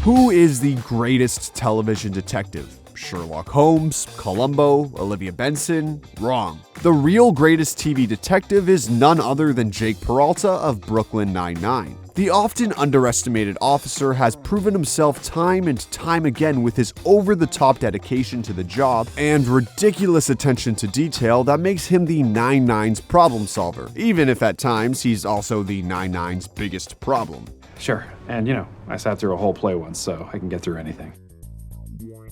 Who is the greatest television detective? Sherlock Holmes, Columbo, Olivia Benson? Wrong. The real greatest TV detective is none other than Jake Peralta of Brooklyn Nine-Nine. The often underestimated officer has proven himself time and time again with his over-the-top dedication to the job and ridiculous attention to detail that makes him the Nine-Nine's problem solver, even if at times he's also the Nine-Nine's biggest problem. Sure, and I sat through a whole play once, so I can get through anything.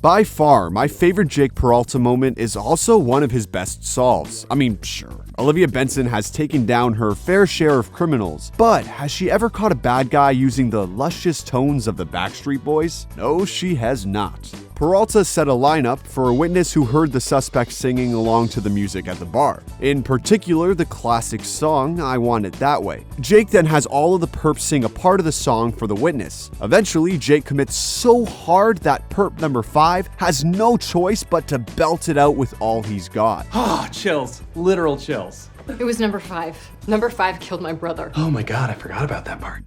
By far, my favorite Jake Peralta moment is also one of his best solves. I mean, sure, Olivia Benson has taken down her fair share of criminals, but has she ever caught a bad guy using the luscious tones of the Backstreet Boys? No, she has not. Peralta set a lineup for a witness who heard the suspect singing along to the music at the bar. In particular, the classic song, I Want It That Way. Jake then has all of the perps sing a part of the song for the witness. Eventually, Jake commits so hard that perp number 5 has no choice but to belt it out with all he's got. Oh, chills. Literal chills. It was number 5. Number 5 killed my brother. Oh my god, I forgot about that part.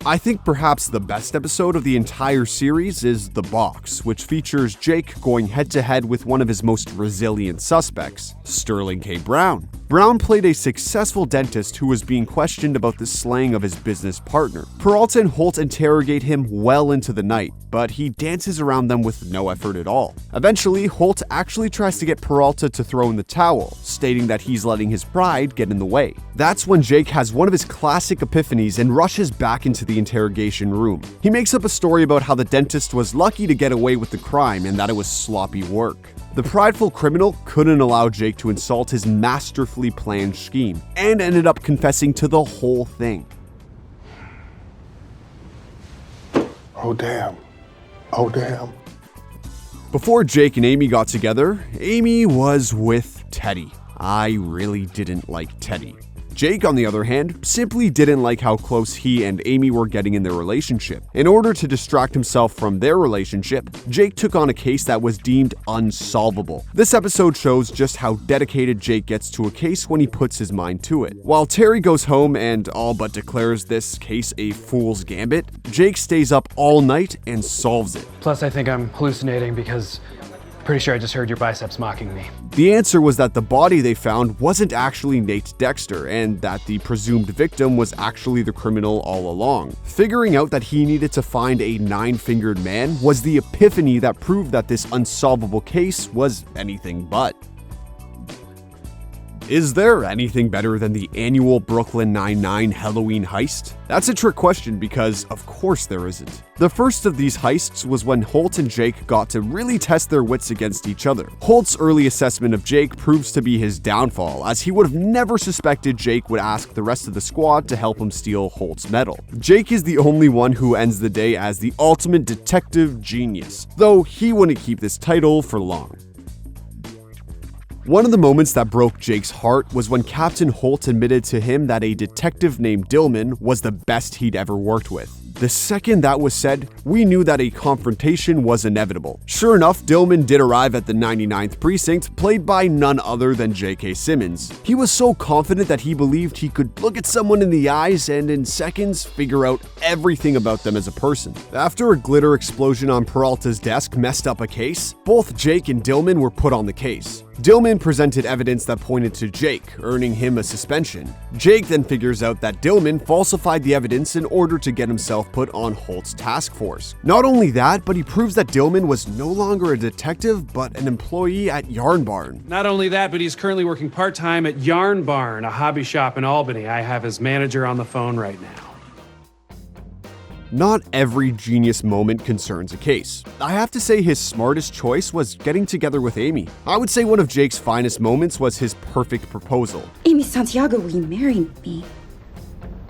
I think perhaps the best episode of the entire series is The Box, which features Jake going head-to-head with one of his most resilient suspects, Sterling K. Brown. Brown played a successful dentist who was being questioned about the slaying of his business partner. Peralta and Holt interrogate him well into the night, but he dances around them with no effort at all. Eventually, Holt actually tries to get Peralta to throw in the towel, stating that he's letting his pride get in the way. That's when Jake has one of his classic epiphanies and rushes back into the interrogation room. He makes up a story about how the dentist was lucky to get away with the crime and that it was sloppy work. The prideful criminal couldn't allow Jake to insult his masterfully planned scheme, and ended up confessing to the whole thing. Oh damn. Oh damn. Before Jake and Amy got together, Amy was with Teddy. I really didn't like Teddy. Jake, on the other hand, simply didn't like how close he and Amy were getting in their relationship. In order to distract himself from their relationship, Jake took on a case that was deemed unsolvable. This episode shows just how dedicated Jake gets to a case when he puts his mind to it. While Terry goes home and all but declares this case a fool's gambit, Jake stays up all night and solves it. Plus, I think I'm hallucinating because pretty sure I just heard your biceps mocking me. The answer was that the body they found wasn't actually Nate Dexter, and that the presumed victim was actually the criminal all along. Figuring out that he needed to find a 9-fingered man was the epiphany that proved that this unsolvable case was anything but. Is there anything better than the annual Brooklyn Nine-Nine Halloween Heist? That's a trick question because, of course, there isn't. The first of these heists was when Holt and Jake got to really test their wits against each other. Holt's early assessment of Jake proves to be his downfall, as he would have never suspected Jake would ask the rest of the squad to help him steal Holt's medal. Jake is the only one who ends the day as the ultimate detective genius, though he wouldn't keep this title for long. One of the moments that broke Jake's heart was when Captain Holt admitted to him that a detective named Dillman was the best he'd ever worked with. The second that was said, we knew that a confrontation was inevitable. Sure enough, Dillman did arrive at the 99th precinct, played by none other than JK Simmons. He was so confident that he believed he could look at someone in the eyes and in seconds figure out everything about them as a person. After a glitter explosion on Peralta's desk messed up a case, both Jake and Dillman were put on the case. Dillman presented evidence that pointed to Jake, earning him a suspension. Jake then figures out that Dillman falsified the evidence in order to get himself put on Holt's task force. Not only that, but he proves that Dillman was no longer a detective, but an employee at Yarn Barn. Not only that, but he's currently working part-time at Yarn Barn, a hobby shop in Albany. I have his manager on the phone right now. Not every genius moment concerns a case. I have to say his smartest choice was getting together with Amy. I would say one of Jake's finest moments was his perfect proposal. Amy Santiago, will you marry me?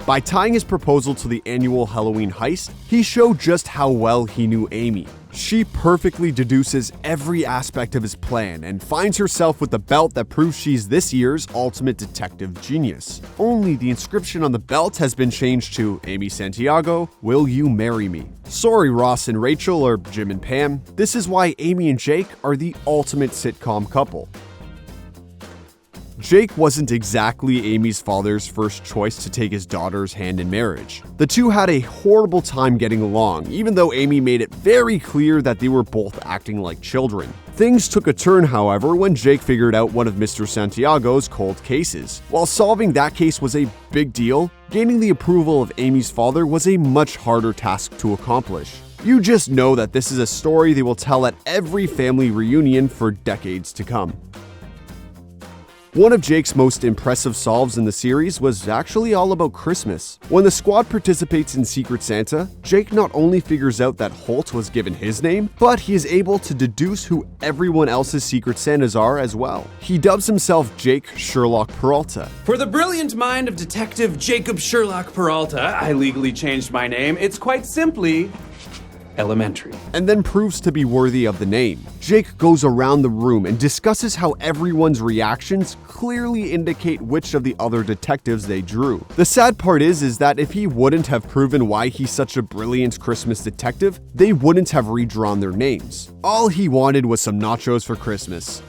By tying his proposal to the annual Halloween heist, he showed just how well he knew Amy. She perfectly deduces every aspect of his plan and finds herself with the belt that proves she's this year's ultimate detective genius. Only the inscription on the belt has been changed to Amy Santiago, will you marry me? Sorry Ross and Rachel or Jim and Pam, this is why Amy and Jake are the ultimate sitcom couple. Jake wasn't exactly Amy's father's first choice to take his daughter's hand in marriage. The two had a horrible time getting along, even though Amy made it very clear that they were both acting like children. Things took a turn, however, when Jake figured out one of Mr. Santiago's cold cases. While solving that case was a big deal, gaining the approval of Amy's father was a much harder task to accomplish. You just know that this is a story they will tell at every family reunion for decades to come. One of Jake's most impressive solves in the series was actually all about Christmas. When the squad participates in Secret Santa, Jake not only figures out that Holt was given his name, but he is able to deduce who everyone else's Secret Santas are as well. He dubs himself Jake Sherlock Peralta. For the brilliant mind of Detective Jacob Sherlock Peralta, I legally changed my name. It's quite simply elementary. And then proves to be worthy of the name. Jake goes around the room and discusses how everyone's reactions clearly indicate which of the other detectives they drew. The sad part is that if he wouldn't have proven why he's such a brilliant Christmas detective, they wouldn't have redrawn their names. All he wanted was some nachos for Christmas.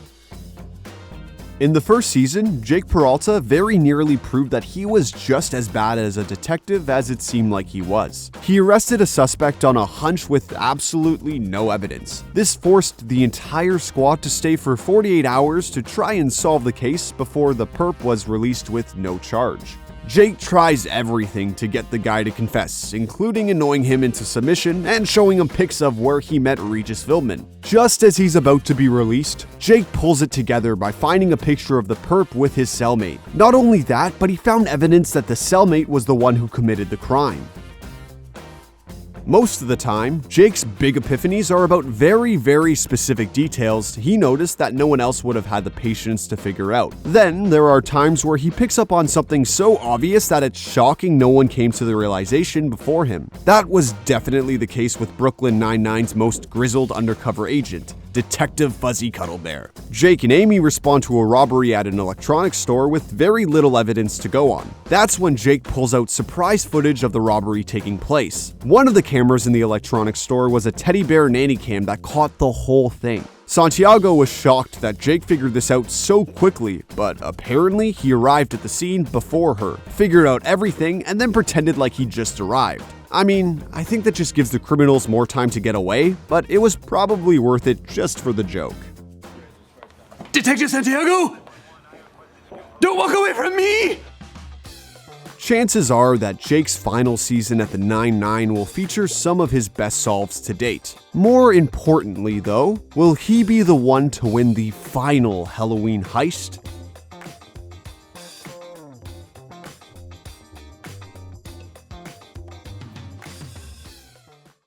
In the first season, Jake Peralta very nearly proved that he was just as bad as a detective as it seemed like he was. He arrested a suspect on a hunch with absolutely no evidence. This forced the entire squad to stay for 48 hours to try and solve the case before the perp was released with no charge. Jake tries everything to get the guy to confess, including annoying him into submission and showing him pics of where he met Regis Philbin. Just as he's about to be released, Jake pulls it together by finding a picture of the perp with his cellmate. Not only that, but he found evidence that the cellmate was the one who committed the crime. Most of the time, Jake's big epiphanies are about very specific details he noticed that no one else would have had the patience to figure out. Then, there are times where he picks up on something so obvious that it's shocking no one came to the realization before him. That was definitely the case with Brooklyn Nine-Nine's most grizzled undercover agent, Detective Fuzzy Cuddlebear. Jake and Amy respond to a robbery at an electronics store with very little evidence to go on. That's when Jake pulls out surprise footage of the robbery taking place. One of the cameras in the electronics store was a teddy bear nanny cam that caught the whole thing. Santiago was shocked that Jake figured this out so quickly, but apparently he arrived at the scene before her, figured out everything, and then pretended like he just arrived. I mean, I think that just gives the criminals more time to get away, but it was probably worth it just for the joke. Detective Santiago? Don't walk away from me! Chances are that Jake's final season at the 9-9 will feature some of his best solves to date. More importantly though, will he be the one to win the final Halloween heist?